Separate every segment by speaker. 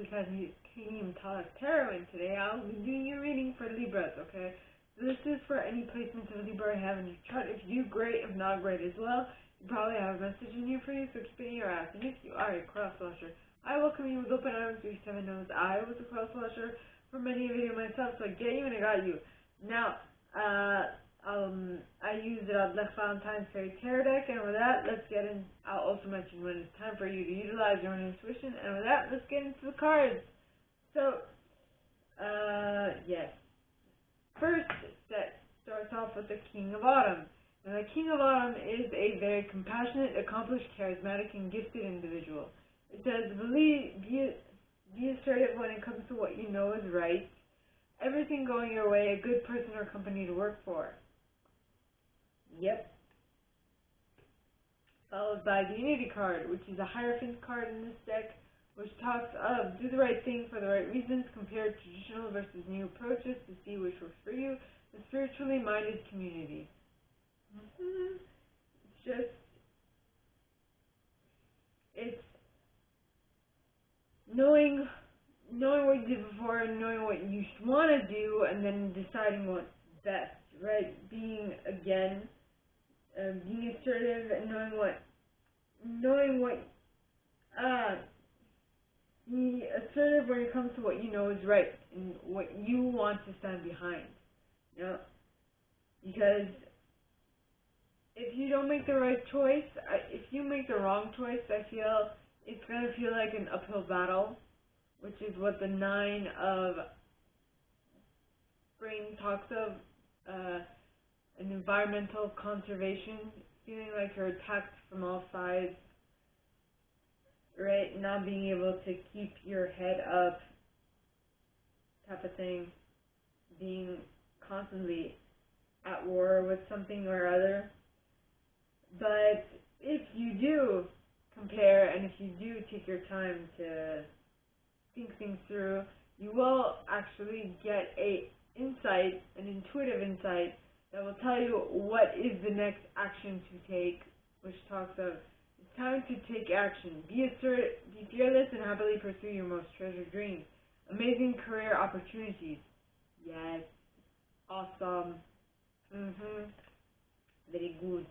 Speaker 1: because he came taught us tarot, and today I'll be doing your reading for Libras, okay? So this is for any placements of Libra I have in your chart. If you do, great. If not, great as well. You probably have a message in here for you, so keep it in your ass. And if you are a cross-watcher, I welcome you with open arms, 37 knows I was a cross-watcher for many of you myself, so I get you and I got you. Now, I use the Radleigh Valentine Fairy Tarot deck, and with that, let's get in. I'll also mention when it's time for you to utilize your own intuition, and with that, let's get into the cards. So, yes. First set starts off with the King of Autumn. Now, the King of Autumn is a very compassionate, accomplished, charismatic, and gifted individual. It says, be assertive when it comes to what you know is right. Everything going your way, a good person or company to work for. Yep. Followed by the Unity card, which is a Hierophant card in this deck, which talks of do the right thing for the right reasons, compare traditional versus new approaches to see which works for you, the spiritually minded community. It's knowing what you did before, and knowing what you want to do, and then deciding what's best, right? Being assertive and be assertive when it comes to what you know is right and what you want to stand behind. You know, because if you don't make the right choice, if you make the wrong choice, I feel it's gonna feel like an uphill battle, which is what the 9 of Spring talks of, an environmental conservation, feeling like you're attacked from all sides, right? Not being able to keep your head up, type of thing, being constantly at war with something or other. But if you do compare, and if you do take your time to think things through, you will actually get an intuitive insight that will tell you what is the next action to take, which talks of it's time to take action. Be fearless and happily pursue your most treasured dreams. Amazing career opportunities. Yes. Awesome. Very good.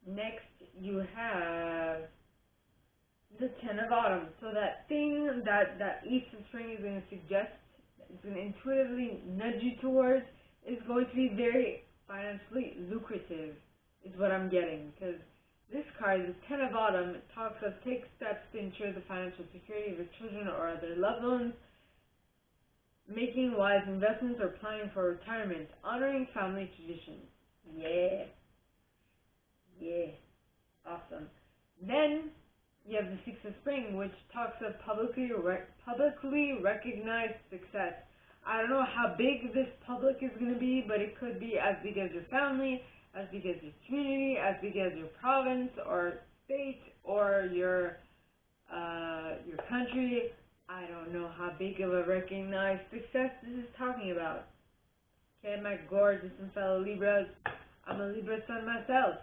Speaker 1: Next, you have the 10 of Autumn. So that thing that East of Spring is going to suggest, it's going to intuitively nudge you towards, is going to be very financially lucrative, is what I'm getting. Because this card, the 10 of Autumn, talks of take steps to ensure the financial security of your children or other loved ones, making wise investments or planning for retirement, honoring family traditions. Yeah. Awesome. Then you have the 6 of Spring, which talks of publicly recognized success. I don't know how big this public is going to be, but it could be as big as your family, as big as your community, as big as your province or state or your country. I don't know how big of a recognized success this is talking about. Okay, my gorgeous and fellow Libras. I'm a Libra sun myself.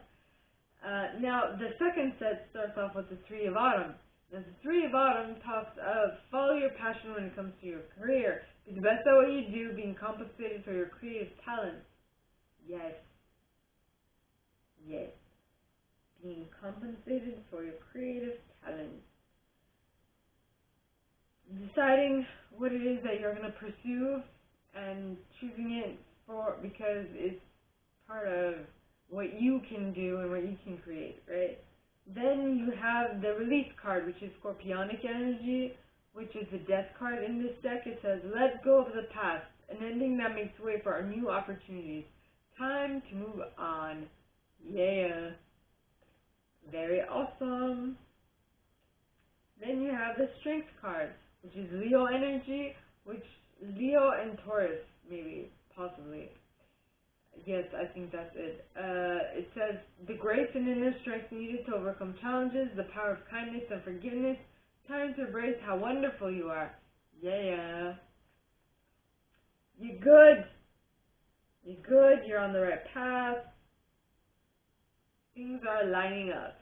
Speaker 1: Now, the second set starts off with the 3 of Autumn. Now, the 3 of Autumn talks of follow your passion when it comes to your career. Be the best at what you do, being compensated for your creative talents. Yes. Being compensated for your creative talents. Deciding what it is that you're going to pursue and choosing it because it's part of what you can do and what you can create, right? Then you have the Release card, which is Scorpionic energy, which is the Death card in this deck. It says, let go of the past, an ending that makes way for our new opportunities. Time to move on. Yeah. Very awesome. Then you have the Strength card, which is Leo energy, which Leo and Taurus, maybe, possibly. Yes, I think that's it. It says, the grace and inner strength needed to overcome challenges, the power of kindness and forgiveness, time to embrace how wonderful you are. Yeah. You're good. You're on the right path. Things are lining up.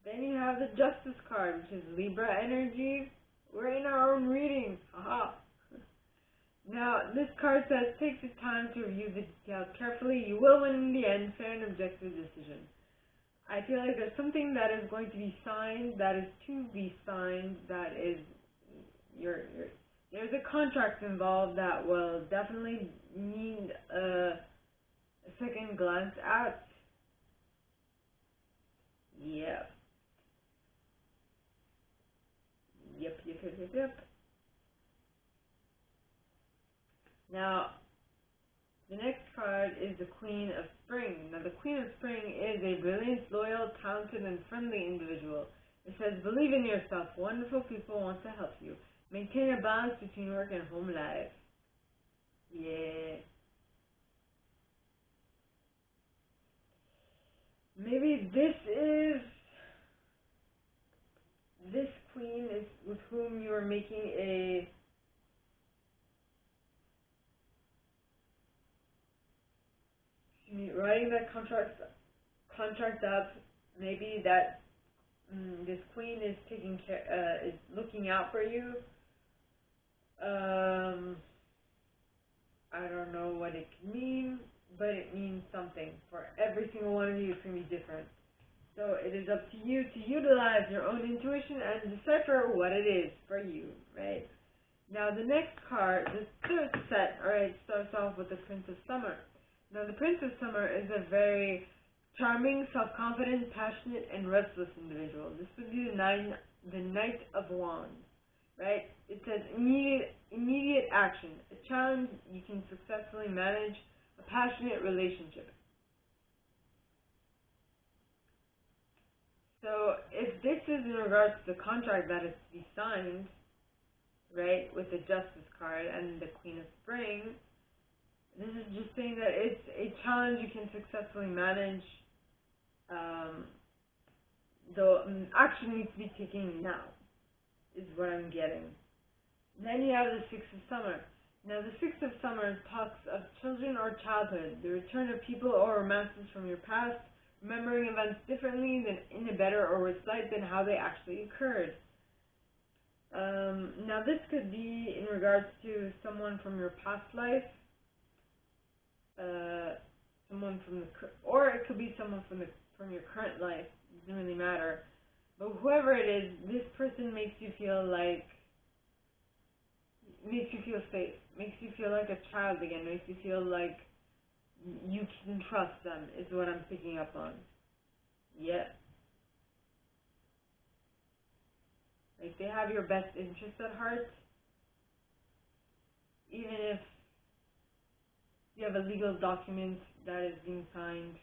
Speaker 1: Then you have the Justice card, which is Libra energy, We're in our own reading. Haha. Now, this card says, take the time to review the details carefully. You will win in the end. Fair and objective decision. I feel like there's something that is going to be signed, that is to be signed, that is there's a contract involved that will definitely need a second glance at. Yep. Yep. Now, the next card is the Queen of Spring. Now, the Queen of Spring is a brilliant, loyal, talented, and friendly individual. It says, believe in yourself. Wonderful people want to help you. Maintain a balance between work and home life. Yeah. Maybe this queen is with whom you are making a writing that contract up. Maybe that this queen is taking care, is looking out for you. I don't know what it can mean, but it means something. For every single one of you, it's going to be different. So it is up to you to utilize your own intuition and decipher what it is for you, right? Now the next card, the third set, alright, starts off with the Prince of Summer. Now the Prince of Summer is a very charming, self-confident, passionate, and restless individual. This would be the Knight of Wands, right? It says immediate action, a challenge you can successfully manage, a passionate relationship. So if this is in regards to the contract that is to be signed, right, with the Justice card and the Queen of Spring, this is just saying that it's a challenge you can successfully manage. Though action needs to be taken now, is what I'm getting. Then you have the Six of Summer. Now the Six of Summer talks of children or childhood, the return of people or romances from your past, remembering events differently than in a better or worse light than how they actually occurred. Now this could be in regards to someone from your past life, or it could be someone from your current life. It doesn't really matter. But whoever it is, this person makes you feel safe, makes you feel like a child again, makes you feel like you can trust them, is what I'm picking up on. Yeah. Like they have your best interest at heart, even if you have a legal document that is being signed.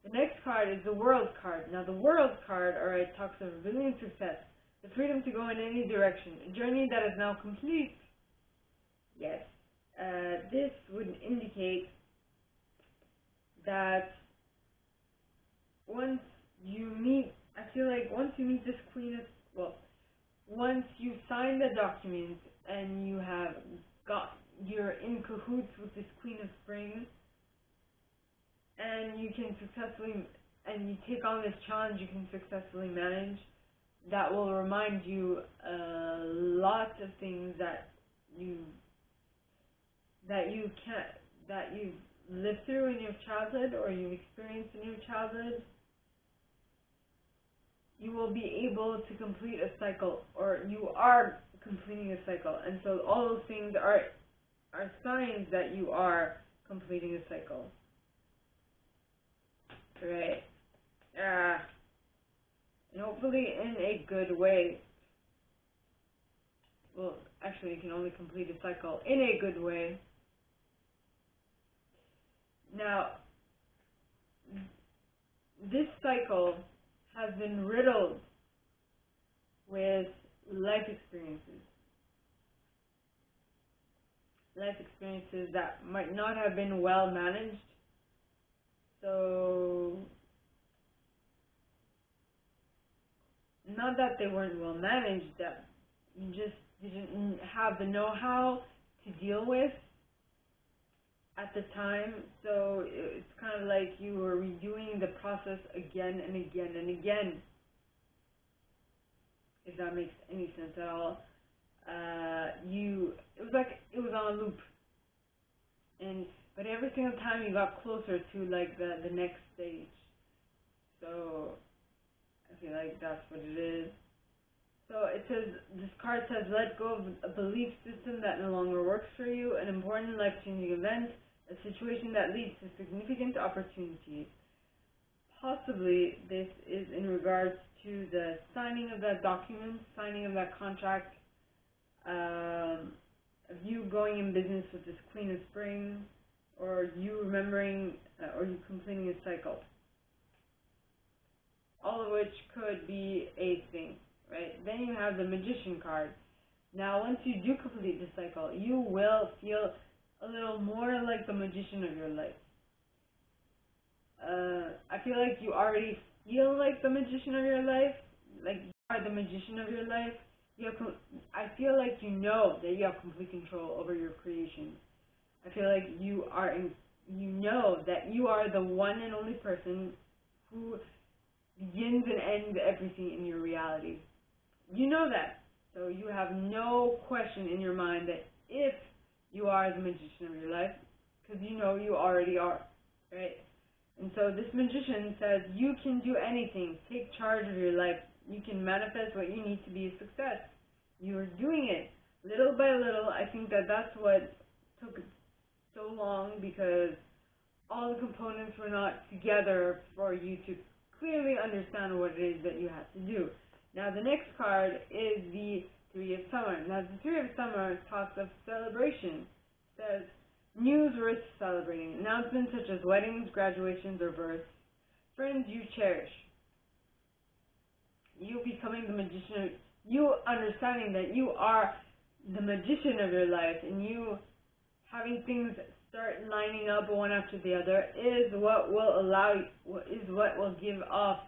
Speaker 1: The next card is the World card. Now the World card, alright, talks of brilliant success, the freedom to go in any direction, a journey that is now complete. Yes. This would indicate that once you meet this queen of, once you sign the document and you're in cahoots with this Queen of Spring, and you take on this challenge you can successfully manage, that will remind you lots of things that you've lived through in your childhood or you've experienced in your childhood. You will be able to complete a cycle, or you are completing a cycle, and so all those things are signs that you are completing a cycle. Right? And hopefully in a good way. Well, actually, you can only complete a cycle in a good way. Now, this cycle has been riddled with life experiences. Life experiences that might not have been well managed. So, not that they weren't well managed, that you just didn't have the know-how to deal with at the time. So it's kind of like you were redoing the process again and again and again. if that makes any sense at all. It was like it was on a loop, but every single time you got closer to like the next stage. So I feel like that's what it is. So it says, this card says, let go of a belief system that no longer works for you, an important life-changing event, a situation that leads to significant opportunities. Possibly this is in regards to the signing of that document, signing of that contract, of you going in business with this Queen of Spring, or you remembering, or you completing a cycle. All of which could be a thing, right? Then you have the Magician card. Now, once you do complete the cycle, you will feel a little more like the magician of your life. I feel like you already feel like the magician of your life, like you are the magician of your life. I feel like you know that you have complete control over your creations. I feel like you know that you are the one and only person who begins and ends everything in your reality. You know that. So you have no question in your mind that if you are the magician of your life, because you know you already are, right? And so this magician says you can do anything. Take charge of your life. You can manifest what you need to be a success. You are doing it little by little. I think that that's what took so long, because all the components were not together for you to clearly understand what it is that you have to do. Now the next card is the Three of Summer. Now the Three of Summer talks of celebration. It says, news worth celebrating. Announcements such as weddings, graduations, or births. Friends you cherish. You becoming the magician, you understanding that you are the magician of your life, and you having things start lining up one after the other is what will give off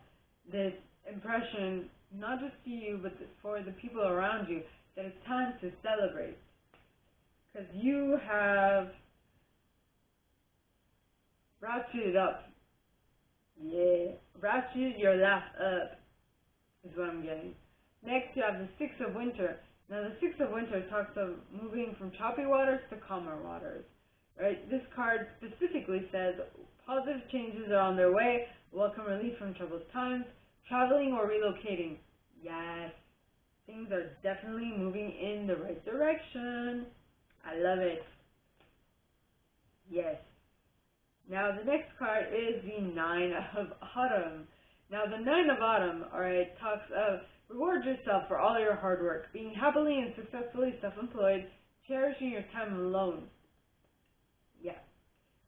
Speaker 1: this impression, not just to you, but for the people around you, that it's time to celebrate. Because you have ratcheted up. Yeah. Ratchet your laugh up is what I'm getting. Next you have the Six of Winter. Now the Six of Winter talks of moving from choppy waters to calmer waters. Right? This card specifically says positive changes are on their way, welcome relief from troubled times, traveling or relocating. Yes. Things are definitely moving in the right direction. I love it. Yes. Now the next card is the Nine of Autumn. Now the Nine of Autumn, alright, talks of reward yourself for all your hard work, being happily and successfully self-employed, cherishing your time alone. Yeah.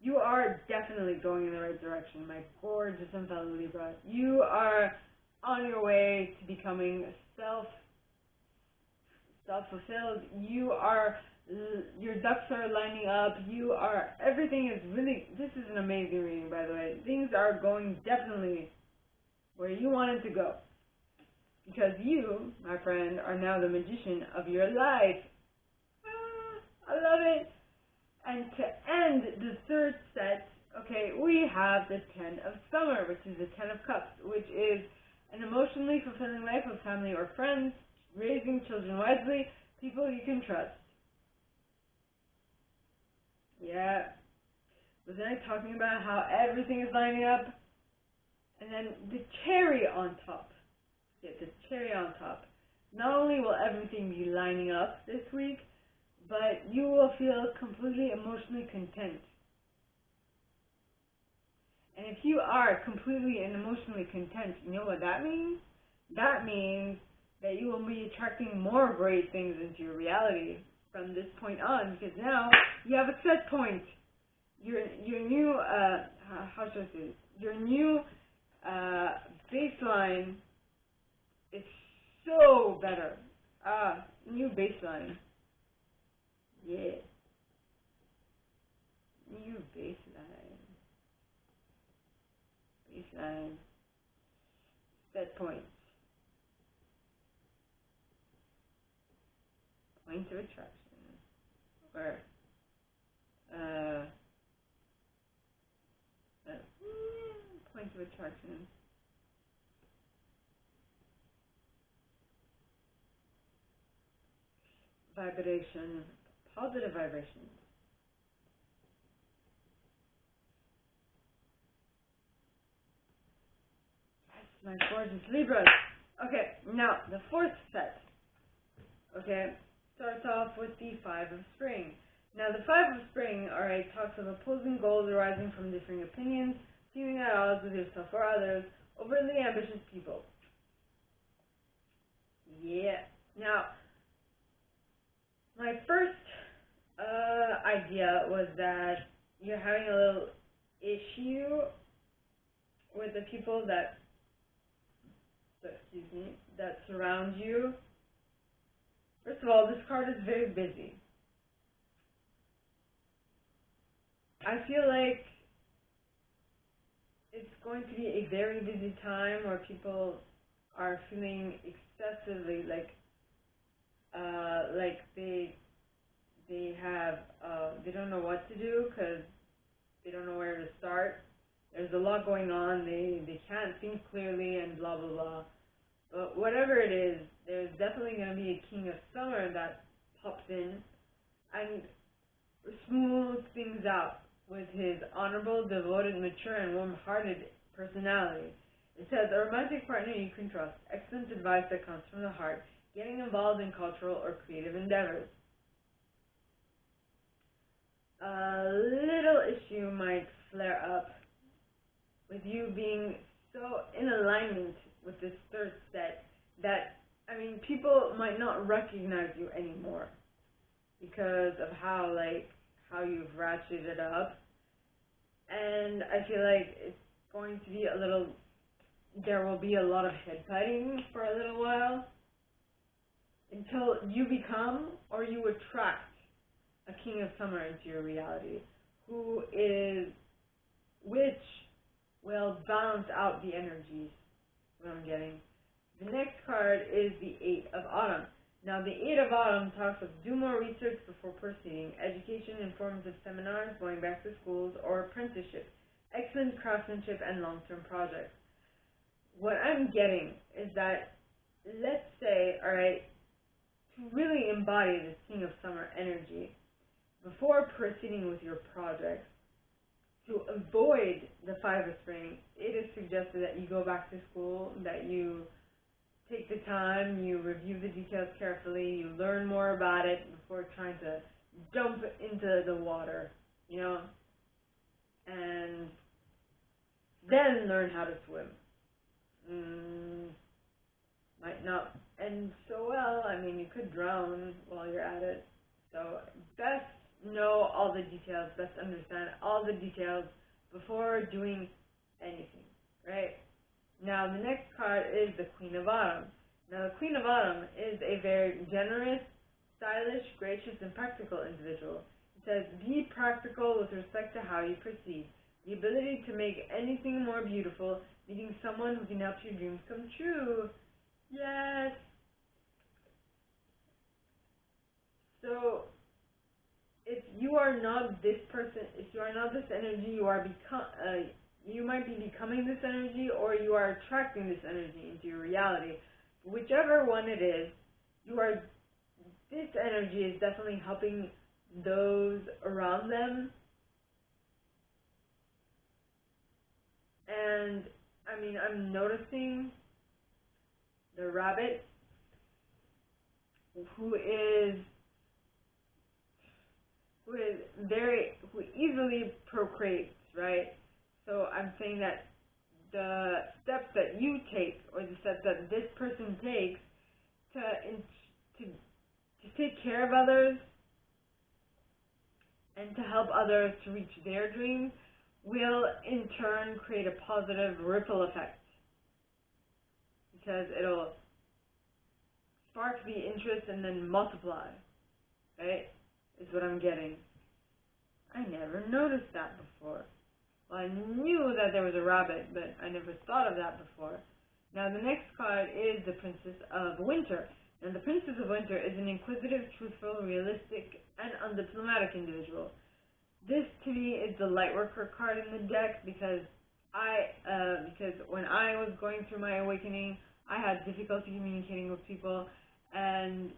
Speaker 1: You are definitely going in the right direction, my gorgeous and fellow Libra. You are on your way to becoming self-fulfilled. Your ducks are lining up. Everything is really, this is an amazing reading, by the way. Things are going definitely where you wanted to go. Because you, my friend, are now the magician of your life. I love it. And to end the third set, okay, we have the Ten of Summer, which is the Ten of Cups, which is an emotionally fulfilling life with family or friends, raising children wisely, people you can trust. Yeah. Wasn't I talking about how everything is lining up? And then the cherry on top. Yeah, the cherry on top. Not only will everything be lining up this week, but you will feel completely emotionally content. And if you are completely and emotionally content, you know what that means? That means that you will be attracting more great things into your reality from this point on, because now you have a set point. Your new how should I say this? Your new baseline is so better. New baseline. Yeah. New baseline. Baseline. Set points. Points of attraction. Or points of attraction. vibration, positive vibrations. Yes, my gorgeous Libras. Okay, now the fourth set. Okay, starts off with the Five of Spring. Now the Five of Spring, alright, talks of opposing goals arising from differing opinions, seeming at odds with yourself or others, overly ambitious people. Yeah. Now, my first idea was that you're having a little issue with the people that surround you. First of all, this card is very busy. I feel like it's going to be a very busy time where people are feeling excessively like they don't know what to do because they don't know where to start. There's a lot going on. They can't think clearly and blah blah blah. But whatever it is, there's definitely going to be a King of Summer that pops in and smooths things out with his honorable, devoted, mature, and warm-hearted personality. It says, a romantic partner you can trust, excellent advice that comes from the heart, getting involved in cultural or creative endeavors. A little issue might flare up with you being so in alignment with this third set that, people might not recognize you anymore because of how you've ratcheted up. And I feel like it's going to be there will be a lot of head-cutting for a little while until you become or you attract a King of Summer into your reality, which will balance out the energies, what I'm getting. The next card is the Eight of Autumn. Now, the Eight of Autumn talks of do more research before proceeding, education in forms of seminars, going back to schools, or apprenticeship, excellent craftsmanship, and long-term projects. What I'm getting is that, let's say, alright, to really embody this King of Summer energy, before proceeding with your projects, to avoid the Five of Spring, it is suggested that you go back to school, that you take the time, you review the details carefully, you learn more about it before trying to jump into the water, and then learn how to swim. Might not end so well. You could drown while you're at it. So best know all the details, best understand all the details before doing anything, right? Now, the next card is the Queen of Autumn. Now, the Queen of Autumn is a very generous, stylish, gracious, and practical individual. It says, be practical with respect to how you proceed. The ability to make anything more beautiful, meeting someone who can help your dreams come true. Yes! So, if you are not this person, if you are not this energy, you might be becoming this energy, or you are attracting this energy into your reality. Whichever one it is, this energy is definitely helping those around them. And, I'm noticing the rabbit who easily procreates, right? So I'm saying that the steps that you take, or the steps that this person takes to take care of others and to help others to reach their dreams will in turn create a positive ripple effect, because it'll spark the interest and then multiply, right? Is what I'm getting. I never noticed that before. Well, I knew that there was a rabbit, but I never thought of that before. Now, the next card is the Princess of Winter. And the Princess of Winter is an inquisitive, truthful, realistic, and undiplomatic individual. This, to me, is the Lightworker card in the deck, because when I was going through my awakening, I had difficulty communicating with people, and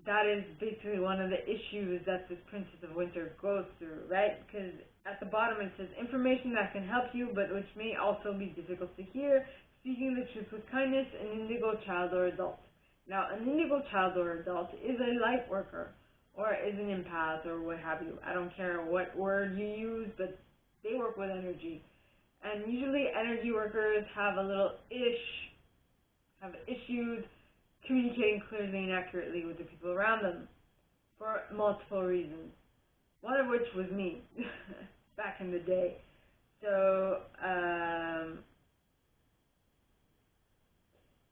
Speaker 1: that is basically one of the issues that this Princess of Winter goes through, right? Because at the bottom it says information that can help you, but which may also be difficult to hear. Speaking the truth with kindness, an indigo child or adult. Now, an indigo child or adult is a light worker, or is an empath, or what have you. I don't care what word you use, but they work with energy. And usually energy workers have issues communicating clearly and accurately with the people around them for multiple reasons. One of which was me back in the day. So,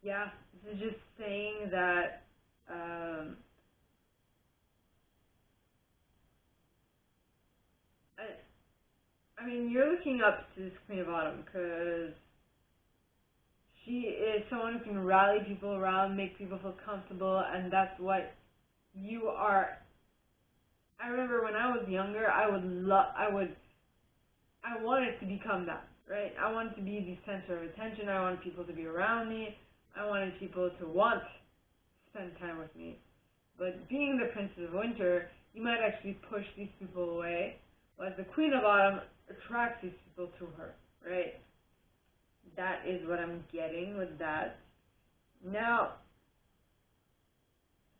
Speaker 1: yeah, this is just saying that I mean, you're looking up to this Queen of Autumn because she is someone who can rally people around, make people feel comfortable, and that's what you are. I remember when I was younger, I wanted to become that, right? I wanted to be the center of attention. I wanted people to be around me. I wanted people to want to spend time with me. But being the Princess of Winter, you might actually push these people away, whereas the Queen of Autumn attracts these people to her, right? That is what I'm getting with that. Now,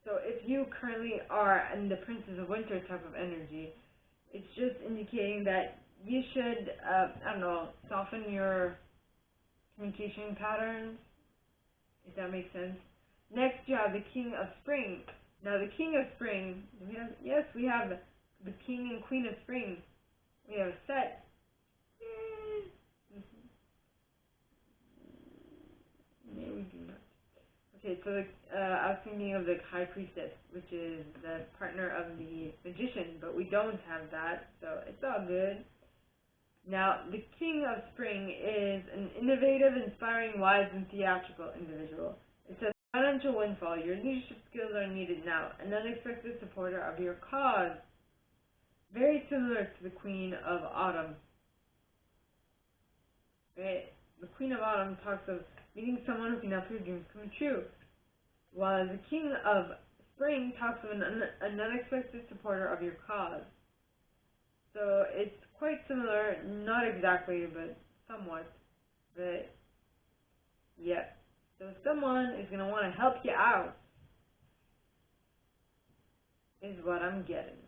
Speaker 1: so if you currently are in the Princess of Winter type of energy, it's just indicating that you should, I don't know, soften your communication patterns, if that makes sense. Next, you have the King of Spring. Now, the King of Spring, we have the King and Queen of Spring. We have a set. No, we do not. Okay, so I was thinking of the High Priestess, which is the partner of the Magician, but we don't have that, so it's all good. Now, the King of Spring is an innovative, inspiring, wise, and theatrical individual. It says, financial windfall. Your leadership skills are needed now. An unexpected supporter of your cause. Very similar to the Queen of Autumn. Right? The Queen of Autumn talks of meeting someone who can help your dreams come true, while the King of Spring talks of an unexpected supporter of your cause. So it's quite similar, not exactly, but somewhat. But yeah, so someone is going to want to help you out, is what I'm getting.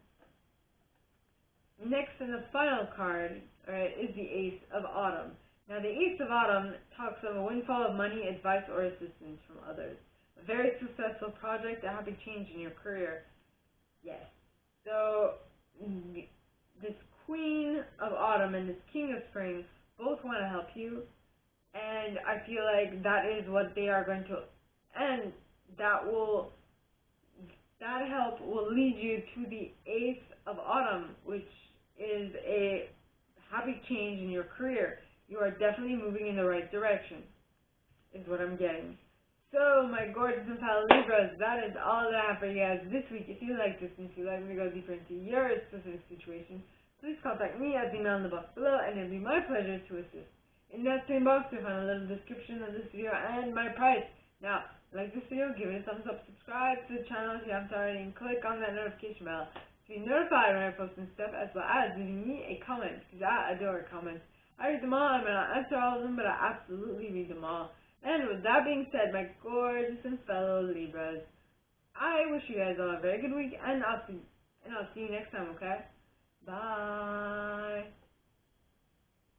Speaker 1: Next, and the final card, alright, is the Ace of Autumn. Now, the Ace of Autumn talks of a windfall of money, advice, or assistance from others. A very successful project, a happy change in your career. Yes. So, this Queen of Autumn and this King of Spring both want to help you, and I feel like that is what they are going to, and that help will lead you to the Ace of Autumn, which is a happy change in your career. You are definitely moving in the right direction, is what I'm getting. So, my gorgeous and fellow Libras, that is all that I have for you guys this week. If you like this and if you'd like me to go deeper into your specific situation, please contact me at the email in the box below, and it'll be my pleasure to assist. In that same box, you'll find a little description of this video and my price. Now, like this video, give it a thumbs up, subscribe to the channel if you haven't already, and click on that notification bell to be notified when I post new stuff, as well as leaving me a comment, because I adore comments. I read them all. I may not answer all of them, but I absolutely read them all. And with that being said, my gorgeous and fellow Libras, I wish you guys all a very good week, and I'll see you next time, okay? Bye.